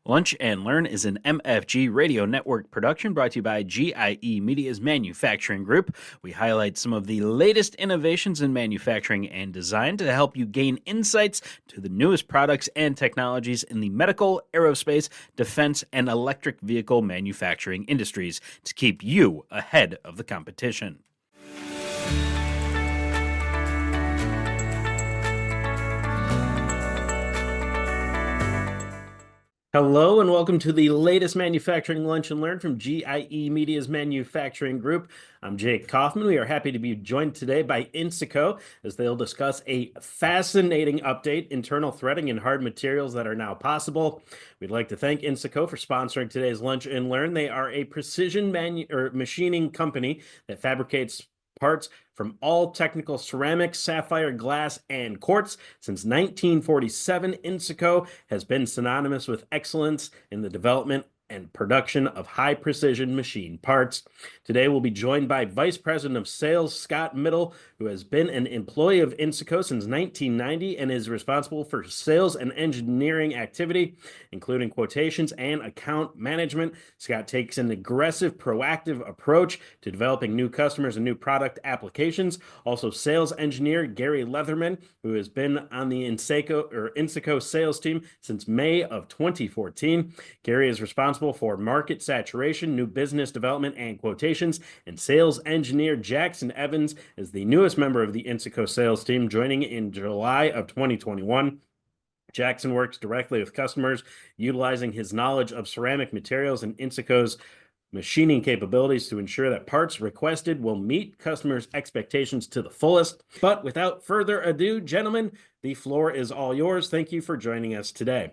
Lunch and Learn is an MFG radio network production brought to you by GIE Media's Manufacturing Group. We highlight some of the latest innovations in manufacturing and design to help you gain insights to the newest products and technologies in the medical, aerospace, defense, and electric vehicle manufacturing industries to keep you ahead of the competition. Hello and welcome to the latest Manufacturing Lunch and Learn from GIE Media's Manufacturing Group. I'm Jake Kaufman. We are happy to be joined today by Insaco as they'll discuss a fascinating update, internal threading and hard materials that are now possible. We'd like to thank Insaco for sponsoring today's Lunch and Learn. They are a precision machining company that fabricates parts from all technical ceramic, sapphire, glass, and quartz. Since 1947, Insaco has been synonymous with excellence in the development and production of high-precision machine parts. Today, we'll be joined by Vice President of Sales, Scott Middle, who has been an employee of Insaco since 1990 and is responsible for sales and engineering activity, including quotations and account management. Scott takes an aggressive, proactive approach to developing new customers and new product applications. Also, sales engineer Gary Leatherman, who has been on the Insaco sales team since May of 2014. Gary is responsible for market saturation, new business development, and quotations. And sales engineer Jackson Evans is the newest member of the Insaco sales team, joining in July of 2021. Jackson works directly with customers, utilizing his knowledge of ceramic materials and Insaco's machining capabilities to ensure that parts requested will meet customers' expectations to the fullest. But without further ado, gentlemen, the floor is all yours. Thank you for joining us today.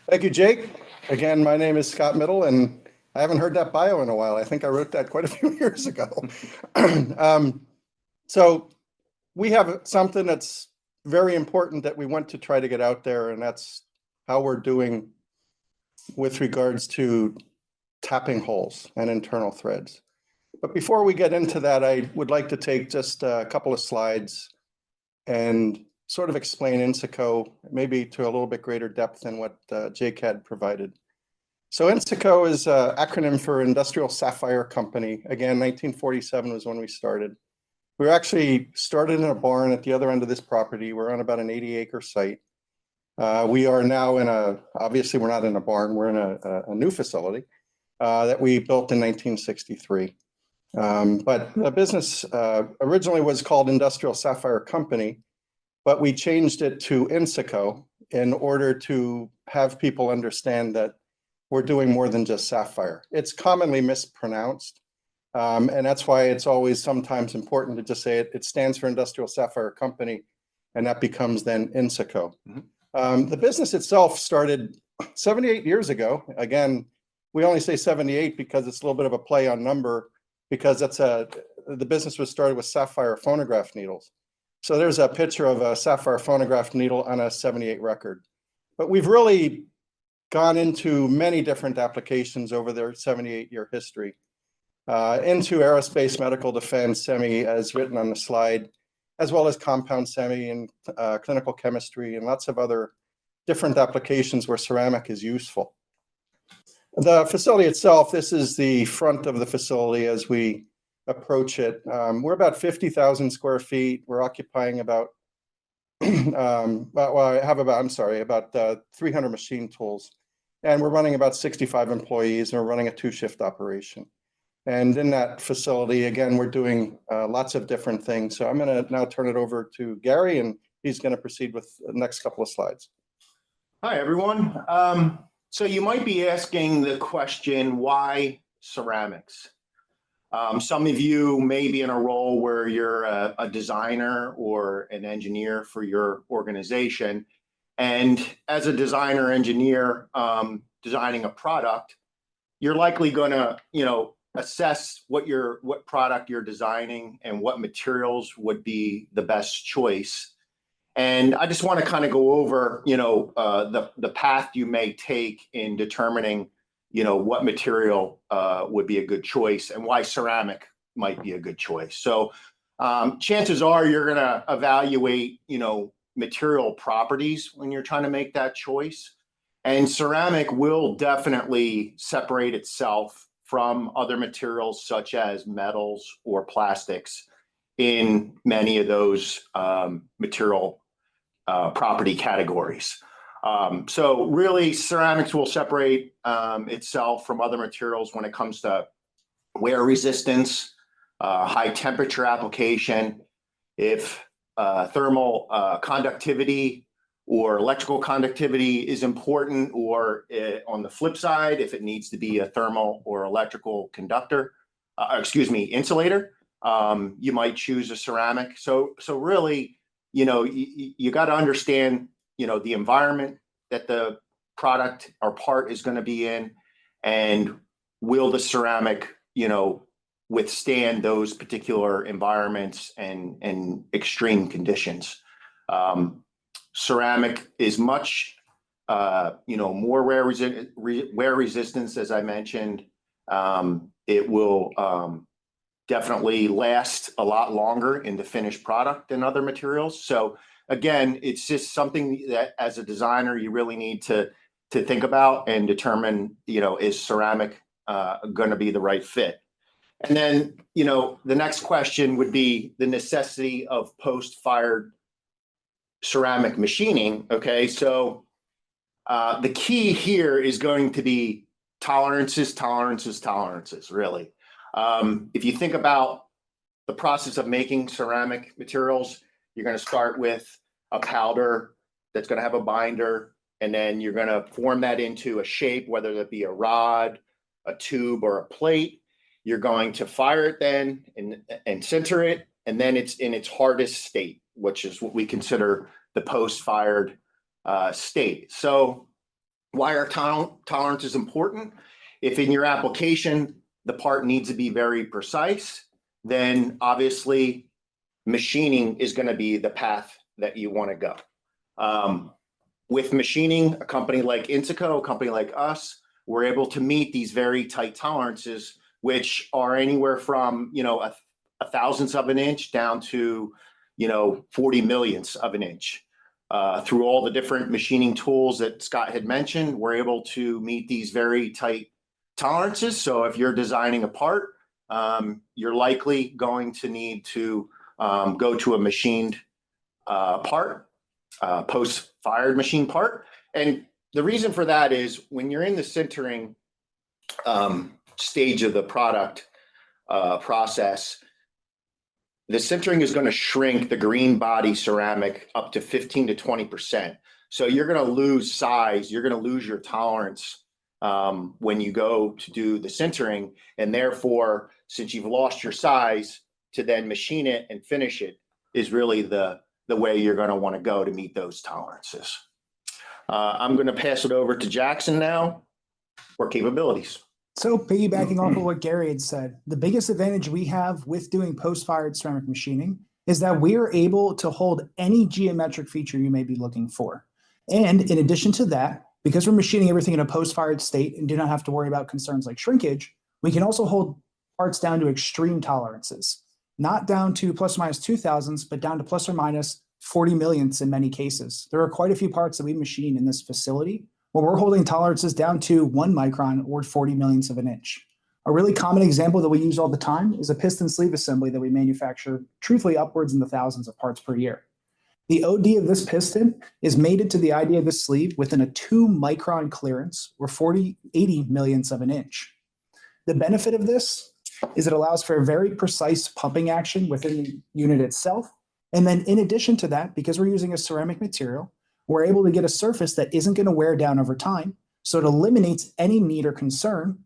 Thank you, Jake. Again, my name is Scott Middle, and I haven't heard that bio in a while. I think I wrote that quite a few years ago. So we have something that's very important that we want to try to get out there, and that's how we're doing with regards to tapping holes and internal threads. But before we get into that, I would like to take just a couple of slides and sort of explain Insaco, maybe to a little bit greater depth than what Jake had provided. So Insaco is an acronym for Industrial Sapphire Company. Again, 1947 was when we started. We were actually started in a barn at the other end of this property. We're on about an 80-acre site. We are now obviously we're not in a barn, we're in a new facility that we built in 1963. But the business originally was called Industrial Sapphire Company, but we changed it to Insaco in order to have people understand that we're doing more than just sapphire. It's commonly mispronounced, and that's why it's always sometimes important to just say it stands for Industrial Sapphire Company, and that becomes then Insaco. The business itself started 78 years ago. Again, we only say 78 because it's a little bit of a play on number, because the business was started with sapphire phonograph needles. So there's a picture of a sapphire phonograph needle on a 78 record. But we've really gone into many different applications over their 78-year history, into aerospace, medical, defense, semi, as written on the slide, as well as compound semi and clinical chemistry and lots of other different applications where ceramic is useful. The facility itself, this is the front of the facility as we approach it. We're about 50,000 square feet. We're occupying about, about 300 machine tools. And we're running about 65 employees, and we're running a two-shift operation. And in that facility, again, we're doing lots of different things. So I'm going to now turn it over to Gary, and he's going to proceed with the next couple of slides. Hi, everyone. So you might be asking the question, why ceramics? Some of you may be in a role where you're a designer or an engineer for your organization. And as a designer engineer designing a product, you're likely going to, assess what product you're designing and what materials would be the best choice. And I just want to kind of go over, the path you may take in determining, what material would be a good choice and why ceramic might be a good choice. So chances are you're going to evaluate, material properties when you're trying to make that choice. And ceramic will definitely separate itself from other materials such as metals or plastics in many of those material property categories. So really, ceramics will separate itself from other materials when it comes to wear resistance, high temperature application, if thermal conductivity or electrical conductivity is important, or on the flip side, if it needs to be a thermal or electrical conductor, insulator, you might choose a ceramic. So really, you got to understand, the environment that the product or part is going to be in, and will the ceramic, withstand those particular environments and extreme conditions. Ceramic is much, more wear resistance, as I mentioned. It will definitely last a lot longer in the finished product than other materials. So again, it's just something that as a designer, you really need to think about and determine, is ceramic going to be the right fit? And then, the next question would be the necessity of post-fired ceramic machining. Okay, so the key here is going to be tolerances, really. If you think about the process of making ceramic materials, you're going to start with a powder that's going to have a binder, and then you're going to form that into a shape, whether that be a rod, a tube, or a plate. You're going to fire it then and sinter it, and then it's in its hardest state, which is what we consider the post-fired state. So why are tolerances important? If in your application, the part needs to be very precise, then obviously machining is going to be the path that you want to go. With machining, a company like Insaco, a company like us, we're able to meet these very tight tolerances, which are anywhere from, a thousandth of an inch down to, 40 millionths of an inch. Through all the different machining tools that Scott had mentioned, we're able to meet these very tight tolerances. So if you're designing a part, you're likely going to need to go to a machined part, post-fired machine part. And the reason for that is when you're in the sintering stage of the product process, the sintering is going to shrink the green body ceramic up to 15 to 20%. So you're going to lose size, you're going to lose your tolerance when you go to do the sintering. And therefore, since you've lost your size, to then machine it and finish it is really the way you're going to want to go to meet those tolerances. I'm going to pass it over to Jackson now for capabilities. So piggybacking off of what Gary had said, the biggest advantage we have with doing post-fired ceramic machining is that we are able to hold any geometric feature you may be looking for. And in addition to that, because we're machining everything in a post-fired state and do not have to worry about concerns like shrinkage, we can also hold parts down to extreme tolerances, not down to plus or minus 0.002, but down to plus or minus 40 millionths in many cases. There are quite a few parts that we machine in this facility where we're holding tolerances down to 1 micron or 40 millionths of an inch. A really common example that we use all the time is a piston sleeve assembly that we manufacture, truthfully upwards in the thousands of parts per year. The OD of this piston is mated to the ID of the sleeve within a 2 micron clearance or 80 millionths of an inch. The benefit of this is it allows for a very precise pumping action within the unit itself. And then in addition to that, because we're using a ceramic material, we're able to get a surface that isn't going to wear down over time. So it eliminates any need or concern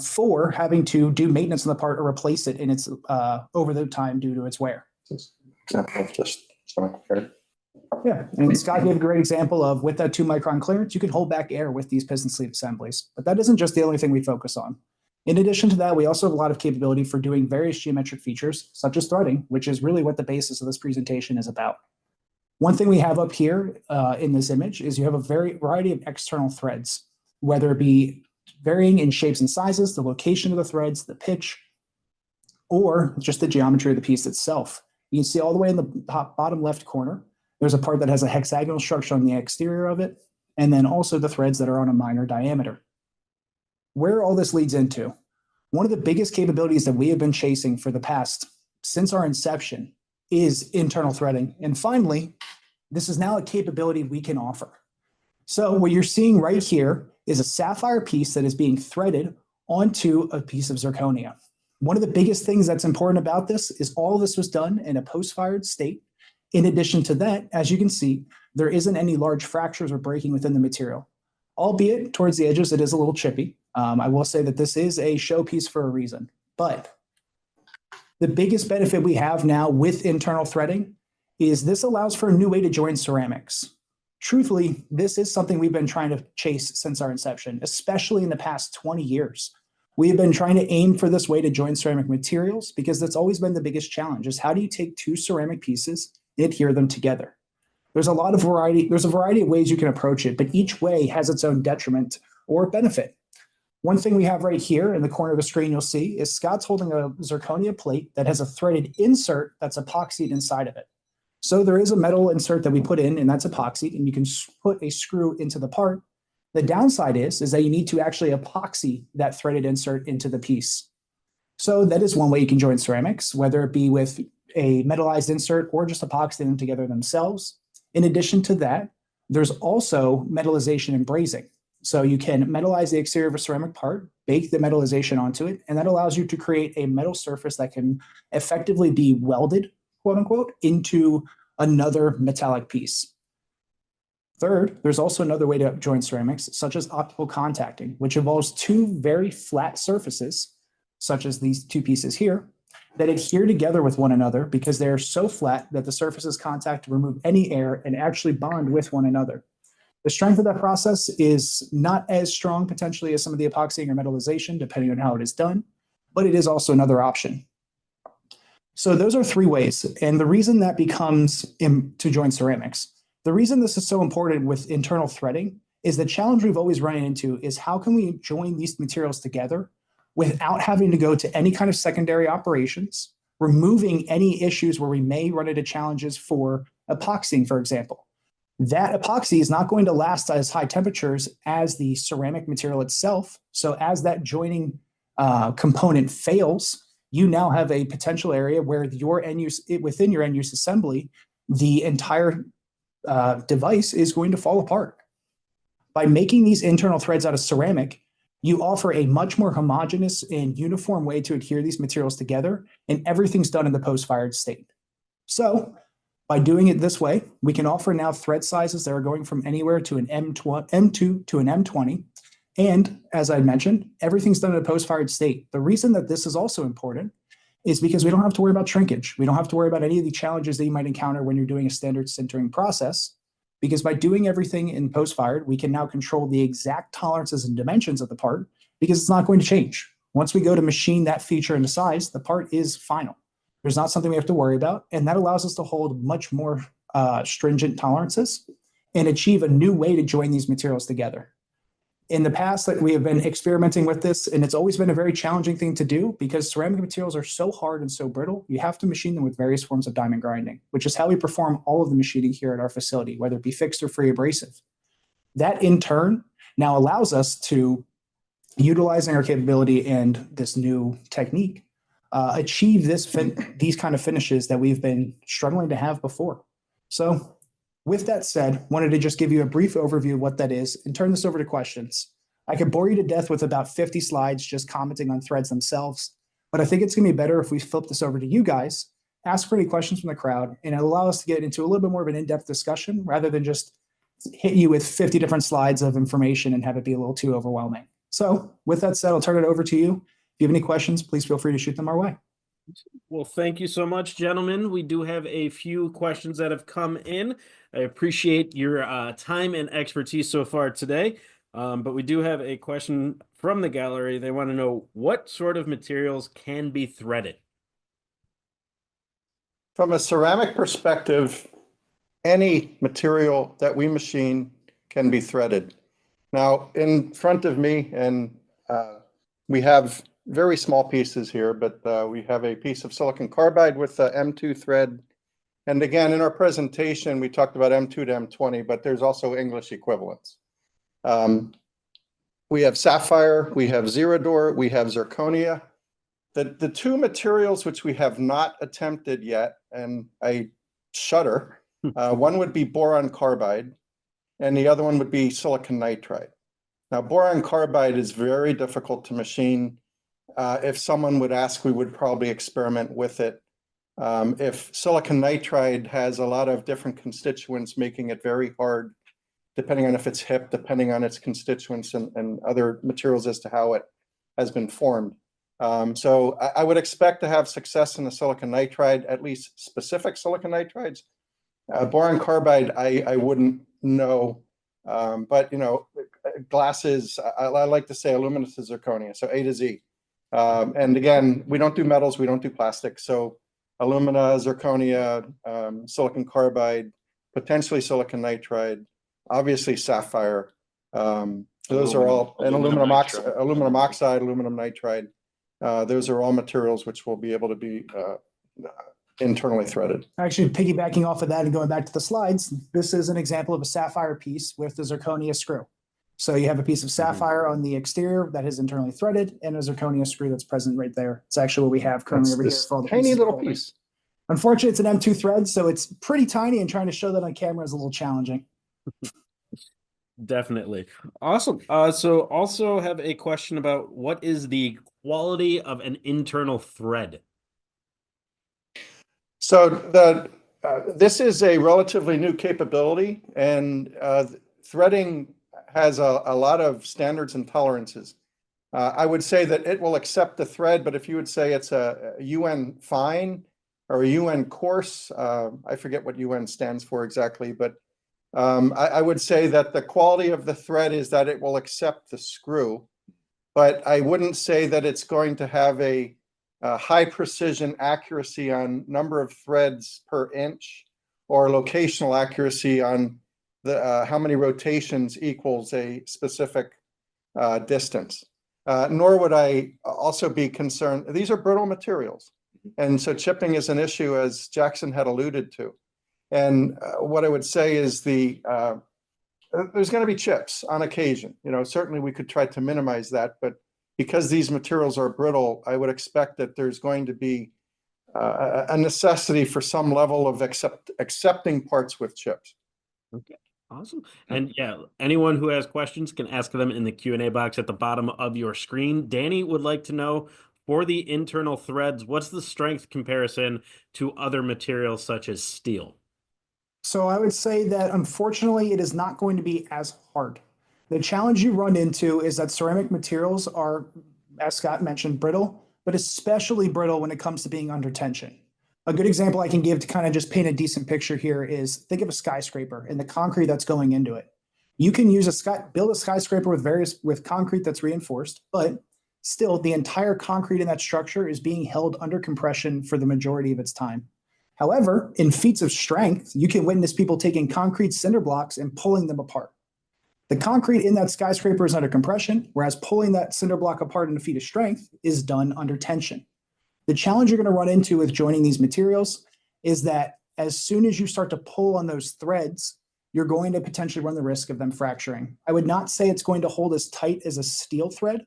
for having to do maintenance on the part or replace it in its over the time due to its wear. Example of just something. Yeah, and Scott gave a great example of with that 2 micron clearance, you can hold back air with these piston sleeve assemblies. But that isn't just the only thing we focus on. In addition to that, we also have a lot of capability for doing various geometric features, such as threading, which is really what the basis of this presentation is about. One thing we have up here in this image is you have a variety of external threads, whether it be varying in shapes and sizes, the location of the threads, the pitch, or just the geometry of the piece itself. You can see all the way in the bottom left corner, there's a part that has a hexagonal structure on the exterior of it. and then also the threads that are on a minor diameter. Where all this leads into, one of the biggest capabilities that we have been chasing for the past, since our inception, is internal threading. And finally, this is now a capability we can offer. So what you're seeing right here is a sapphire piece that is being threaded onto a piece of zirconia. One of the biggest things that's important about this is all of this was done in a post-fired state. In addition to that, as you can see, there isn't any large fractures or breaking within the material. Albeit towards the edges, it is a little chippy. I will say that this is a showpiece for a reason. But the biggest benefit we have now with internal threading is this allows for a new way to join ceramics. Truthfully, this is something we've been trying to chase since our inception, especially in the past 20 years. We have been trying to aim for this way to join ceramic materials because that's always been the biggest challenge, is how do you take two ceramic pieces and adhere them together? There's a variety of ways you can approach it, but each way has its own detriment or benefit. One thing we have right here in the corner of the screen you'll see is Scott's holding a zirconia plate that has a threaded insert that's epoxied inside of it. So there is a metal insert that we put in, and that's epoxied, and you can put a screw into the part. The downside is that you need to actually epoxy that threaded insert into the piece. So that is one way you can join ceramics, whether it be with a metallized insert or just epoxying them together themselves. In addition to that, there's also metallization and brazing. So you can metallize the exterior of a ceramic part, bake the metallization onto it, and that allows you to create a metal surface that can effectively be welded, quote unquote, into another metallic piece. Third, there's also another way to join ceramics, such as optical contacting, which involves two very flat surfaces, such as these two pieces here, that adhere together with one another because they're so flat that the surfaces contact to remove any air and actually bond with one another. The strength of that process is not as strong potentially as some of the epoxying or metallization, depending on how it is done, but it is also another option. So those are three ways. And the reason that becomes to join ceramics, the reason this is so important with internal threading is the challenge we've always run into is how can we join these materials together without having to go to any kind of secondary operations, removing any issues where we may run into challenges for epoxying, for example. That epoxy is not going to last as high temperatures as the ceramic material itself. So as that joining component fails, you now have a potential area where within your end use assembly, the entire device is going to fall apart. By making these internal threads out of ceramic, you offer a much more homogeneous and uniform way to adhere these materials together, and everything's done in the post-fired state. So by doing it this way, we can offer now thread sizes that are going from anywhere to an M2 to an M20. And as I mentioned, everything's done in a post-fired state. The reason that this is also important is because we don't have to worry about shrinkage. We don't have to worry about any of the challenges that you might encounter when you're doing a standard sintering process, because by doing everything in post-fired, we can now control the exact tolerances and dimensions of the part because it's not going to change. Once we go to machine that feature into size, the part is final. There's not something we have to worry about, and that allows us to hold much more stringent tolerances and achieve a new way to join these materials together. In the past, we have been experimenting with this, and it's always been a very challenging thing to do because ceramic materials are so hard and so brittle, you have to machine them with various forms of diamond grinding, which is how we perform all of the machining here at our facility, whether it be fixed or free abrasive. That in turn now allows us to, utilizing our capability and this new technique, achieve these kind of finishes that we've been struggling to have before. So with that said, wanted to just give you a brief overview of what that is and turn this over to questions. I could bore you to death with about 50 slides just commenting on threads themselves, but I think it's going to be better if we flip this over to you guys, ask for any questions from the crowd, and it'll allow us to get into a little bit more of an in-depth discussion rather than just hit you with 50 different slides of information and have it be a little too overwhelming. So with that said, I'll turn it over to you. If you have any questions, please feel free to shoot them our way. Well, thank you so much, gentlemen. We do have a few questions that have come in. I appreciate your time and expertise so far today. But we do have a question from the gallery. They want to know what sort of materials can be threaded. From a ceramic perspective, any material that we machine can be threaded. Now, in front of me, and we have very small pieces here, but we have a piece of silicon carbide with the M2 thread. And again, in our presentation, we talked about M2 to M20, but there's also English equivalents. We have sapphire, we have Zerodor, we have zirconia. The two materials which we have not attempted yet, and I shudder, one would be boron carbide, and the other one would be silicon nitride. Now, boron carbide is very difficult to machine. If someone would ask, we would probably experiment with it. If silicon nitride has a lot of different constituents, making it very hard, depending on if it's HIP, depending on its constituents and other materials as to how it has been formed. So I would expect to have success in the silicon nitride, at least specific silicon nitrides. Boron carbide, I wouldn't know, but glasses, I like to say alumina to zirconia, so A to Z. And again, we don't do metals, we don't do plastics, so alumina, zirconia, silicon carbide, potentially silicon nitride, obviously sapphire. Those are all, and aluminum oxide, aluminum nitride. Those are all materials which will be able to be internally threaded. Actually, piggybacking off of that and going back to the slides, this is an example of a sapphire piece with the zirconia screw. So you have a piece of sapphire on the exterior that is internally threaded and a zirconia screw that's present right there. It's actually what we have currently over here for all the tiny pieces little holding. piece. Unfortunately, it's an M2 thread, so it's pretty tiny, and trying to show that on camera is a little challenging. Definitely. Awesome. So also have a question about what is the quality of an internal thread? So this is a relatively new capability, and threading has a lot of standards and tolerances. I would say that it will accept the thread, but if you would say it's a UN fine or a UN coarse, I forget what UN stands for exactly, but I would say that the quality of the thread is that it will accept the screw, but I wouldn't say that it's going to have a high precision accuracy on number of threads per inch or locational accuracy on the how many rotations equals a specific distance. Nor would I also be concerned. These are brittle materials, and so chipping is an issue, as Jackson had alluded to. And what I would say is there's going to be chips on occasion. Certainly we could try to minimize that, but because these materials are brittle, I would expect that there's going to be a necessity for some level of accepting parts with chips. Okay, awesome. And yeah, anyone who has questions can ask them in the Q&A box at the bottom of your screen. Danny would like to know, for the internal threads, what's the strength comparison to other materials such as steel? So I would say that unfortunately, it is not going to be as hard. The challenge you run into is that ceramic materials are, as Scott mentioned, brittle, but especially brittle when it comes to being under tension. A good example I can give to kind of just paint a decent picture here is think of a skyscraper and the concrete that's going into it. You can build a skyscraper with concrete that's reinforced, but still the entire concrete in that structure is being held under compression for the majority of its time. However, in feats of strength, you can witness people taking concrete cinder blocks and pulling them apart. The concrete in that skyscraper is under compression, whereas pulling that cinder block apart in a feat of strength is done under tension. The challenge you're going to run into with joining these materials is that as soon as you start to pull on those threads, you're going to potentially run the risk of them fracturing. I would not say it's going to hold as tight as a steel thread.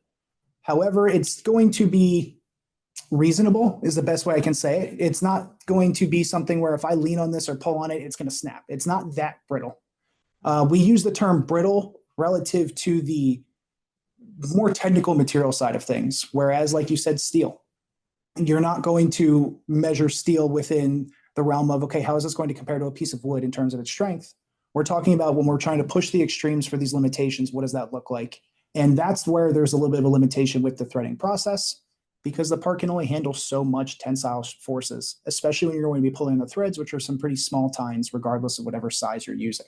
However, it's going to be reasonable is the best way I can say it. It's not going to be something where if I lean on this or pull on it, it's going to snap. It's not that brittle. We use the term brittle relative to the more technical material side of things, whereas, like you said, steel. You're not going to measure steel within the realm of, okay, how is this going to compare to a piece of wood in terms of its strength? We're talking about when we're trying to push the extremes for these limitations, what does that look like? And that's where there's a little bit of a limitation with the threading process, because the part can only handle so much tensile forces, especially when you're going to be pulling the threads, which are some pretty small tines, regardless of whatever size you're using.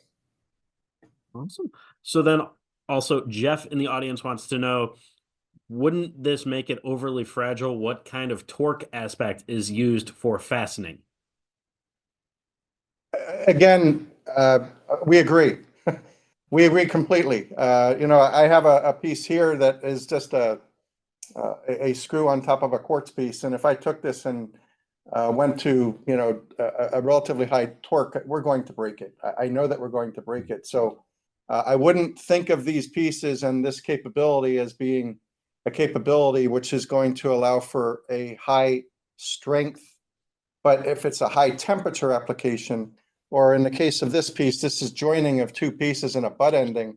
Awesome. So then also Jeff in the audience wants to know, wouldn't this make it overly fragile? What kind of torque aspect is used for fastening? Again, we agree. We agree completely. I have a piece here that is just a screw on top of a quartz piece, and if I took this and went to a relatively high torque, we're going to break it. I know that we're going to break it. So I wouldn't think of these pieces and this capability as being a capability which is going to allow for a high strength. But if it's a high temperature application, or in the case of this piece, this is joining of two pieces in a butt ending.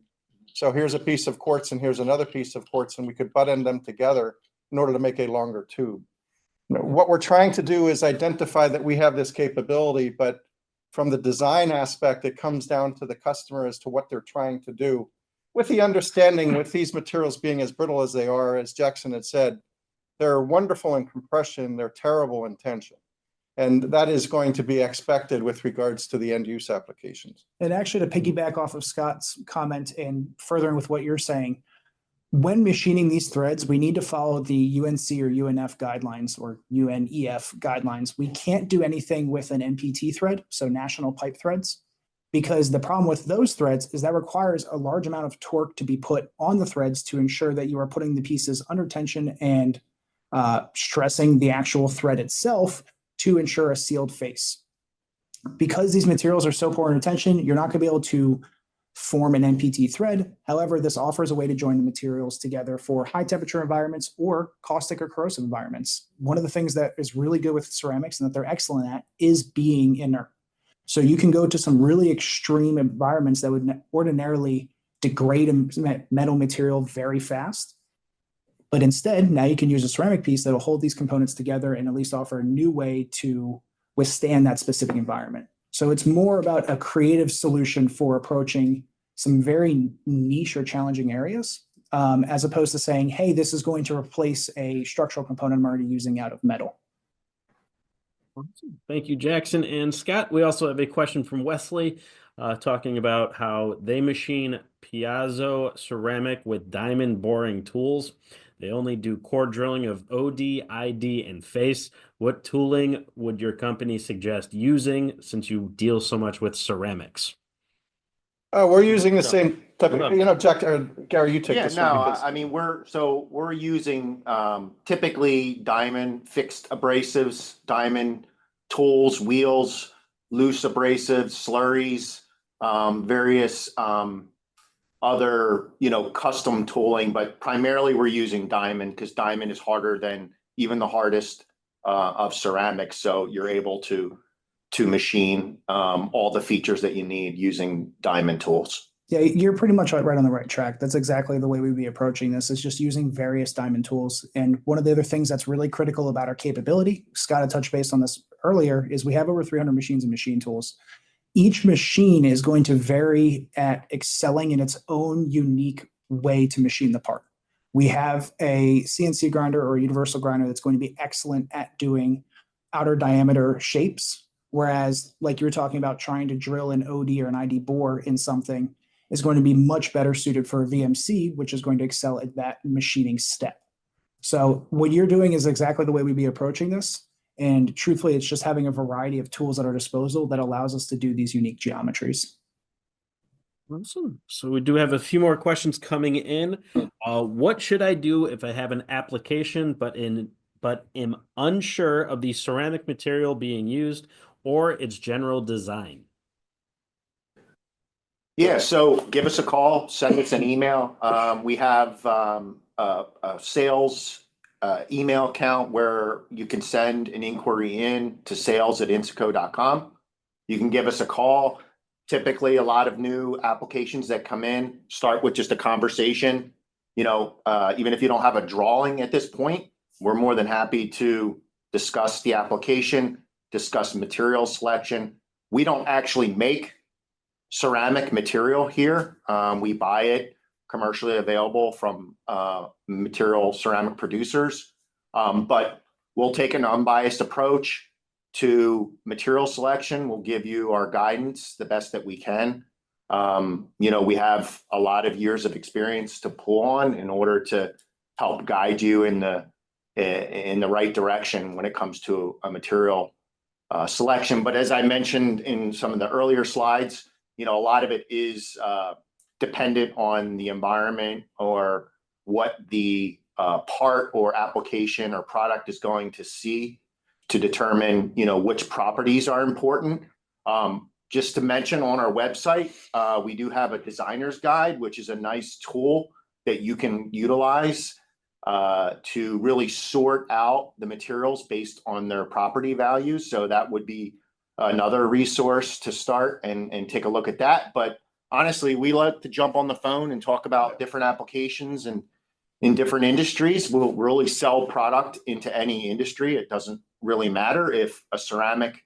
So here's a piece of quartz and here's another piece of quartz, and we could butt end them together in order to make a longer tube. What we're trying to do is identify that we have this capability, but from the design aspect, it comes down to the customer as to what they're trying to do. With the understanding, with these materials being as brittle as they are, as Jackson had said, they're wonderful in compression, they're terrible in tension. And that is going to be expected with regards to the end use applications. And actually, to piggyback off of Scott's comment and furthering with what you're saying, when machining these threads, we need to follow the UNC or UNF guidelines or UNEF guidelines. We can't do anything with an NPT thread, so national pipe threads, because the problem with those threads is that requires a large amount of torque to be put on the threads to ensure that you are putting the pieces under tension and stressing the actual thread itself to ensure a sealed face. Because these materials are so poor in tension, you're not going to be able to form an NPT thread. However, this offers a way to join the materials together for high temperature environments or caustic or corrosive environments. One of the things that is really good with ceramics and that they're excellent at is being inert. So you can go to some really extreme environments that would ordinarily degrade a metal material very fast. But instead, now you can use a ceramic piece that will hold these components together and at least offer a new way to withstand that specific environment. So it's more about a creative solution for approaching some very niche or challenging areas, as opposed to saying, hey, this is going to replace a structural component I'm already using out of metal. Thank you, Jackson and Scott. We also have a question from Wesley talking about how they machine piezo ceramic with diamond boring tools. They only do core drilling of OD, ID, and face. What tooling would your company suggest using since you deal so much with ceramics? We're using the same type of, Jack, or Gary, you take Yeah, this no, one. Because I mean, we're using typically diamond fixed abrasives, diamond tools, wheels, loose abrasives, slurries, various other, custom tooling, but primarily we're using diamond because diamond is harder than even the hardest of ceramics. So you're able to machine all the features that you need using diamond tools. Yeah, you're pretty much right on the right track. That's exactly the way we'd be approaching this, is just using various diamond tools. And one of the other things that's really critical about our capability, Scott had touched base on this earlier, is we have over 300 machines and machine tools. Each machine is going to vary at excelling in its own unique way to machine the part. We have a CNC grinder or a universal grinder that's going to be excellent at doing outer diameter shapes, whereas like you were talking about trying to drill an OD or an ID bore in something is going to be much better suited for a VMC, which is going to excel at that machining step. So what you're doing is exactly the way we'd be approaching this. And truthfully, it's just having a variety of tools at our disposal that allows us to do these unique geometries. Awesome. So we do have a few more questions coming in. What should I do if I have an application but am unsure of the ceramic material being used or its general design? Yeah, so give us a call, send us an email. We have a sales email account where you can send an inquiry in to sales@insaco.com. You can give us a call. Typically, a lot of new applications that come in start with just a conversation. Even if you don't have a drawing at this point, we're more than happy to discuss the application, discuss material selection. We don't actually make ceramic material here. We buy it commercially available from material ceramic producers, but we'll take an unbiased approach to material selection. We'll give you our guidance the best that we can. We have a lot of years of experience to pull on in order to help guide you in the right direction when it comes to a material selection. But as I mentioned in some of the earlier slides, a lot of it is dependent on the environment or what the part or application or product is going to see to determine, which properties are important. just to mention on our website, we do have a designer's guide, which is a nice tool that you can utilize to really sort out the materials based on their property values. So that would be another resource to start and take a look at that. But honestly, we like to jump on the phone and talk about different applications and in different industries. We'll really sell product into any industry. It doesn't really matter if a ceramic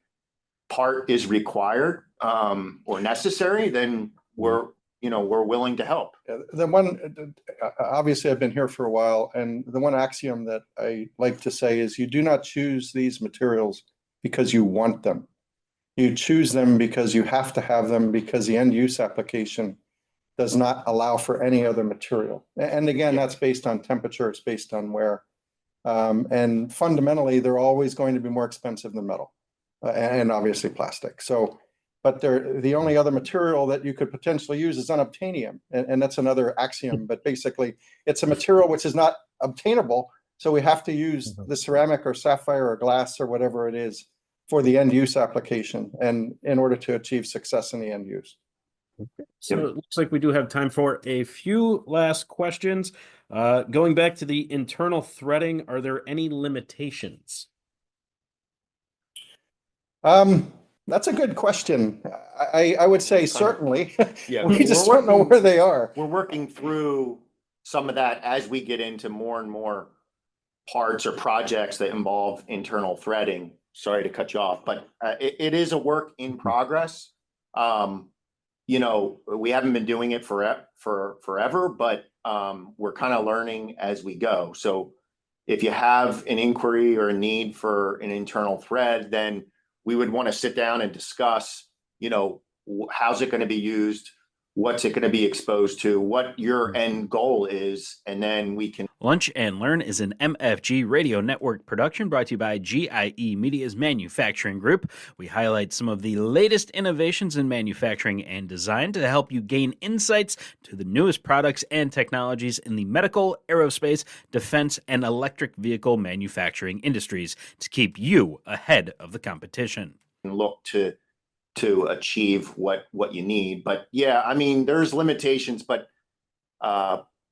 part is required or necessary, then we're willing to help. The one, obviously I've been here for a while, and the one axiom that I like to say is you do not choose these materials because you want them. You choose them because you have to have them, because the end use application does not allow for any other material. And again, that's based on temperature, it's based on wear. And fundamentally, they're always going to be more expensive than metal and obviously plastic. So, but the only other material that you could potentially use is unobtainium. And that's another axiom, but basically it's a material which is not obtainable. So we have to use the ceramic or sapphire or glass or whatever it is for the end use application, and in order to achieve success in the end use. So it looks like we do have time for a few last questions. Going back to the internal threading, are there any limitations? That's a good question. I would say certainly. Yeah, We just don't know where they are. We're working through some of that as we get into more and more parts or projects that involve internal threading. Sorry to cut you off, but it is a work in progress. We haven't been doing it forever, but we're kind of learning as we go. So if you have an inquiry or a need for an internal thread, then we would want to sit down and discuss, how's it going to be used? What's it going to be exposed to? What your end goal is? And then we can. Lunch and Learn is an MFG Radio Network production brought to you by GIE Media's Manufacturing Group. We highlight some of the latest innovations in manufacturing and design to help you gain insights to the newest products and technologies in the medical, aerospace, defense, and electric vehicle manufacturing industries to keep you ahead of the competition. Look to achieve what you need. But yeah, I mean, there's limitations, but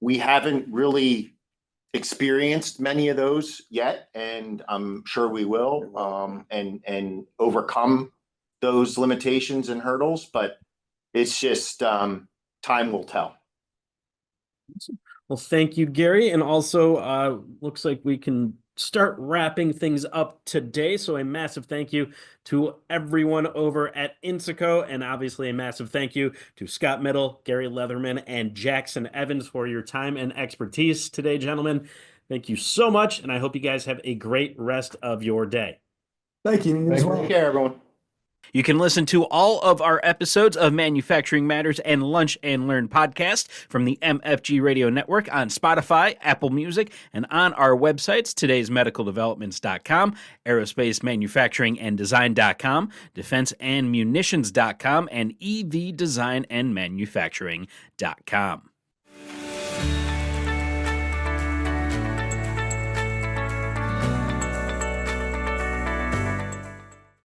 we haven't really experienced many of those yet, and I'm sure we will and overcome those limitations and hurdles, but it's just time will tell. Well, thank you, Gary. And also, looks like we can start wrapping things up today. So a massive thank you to everyone over at Insaco, and obviously a massive thank you to Scott Middle, Gary Leatherman, and Jackson Evans for your time and expertise today, gentlemen. Thank you so much, and I hope you guys have a great rest of your day. Thank you. Take care, everyone. You can listen to all of our episodes of Manufacturing Matters and Lunch and Learn podcast from the MFG Radio Network on Spotify, Apple Music, and on our websites, todaysmedicaldevelopments.com, aerospacemanufacturinganddesign.com, defenseandmunitions.com, and evdesignandmanufacturing.com.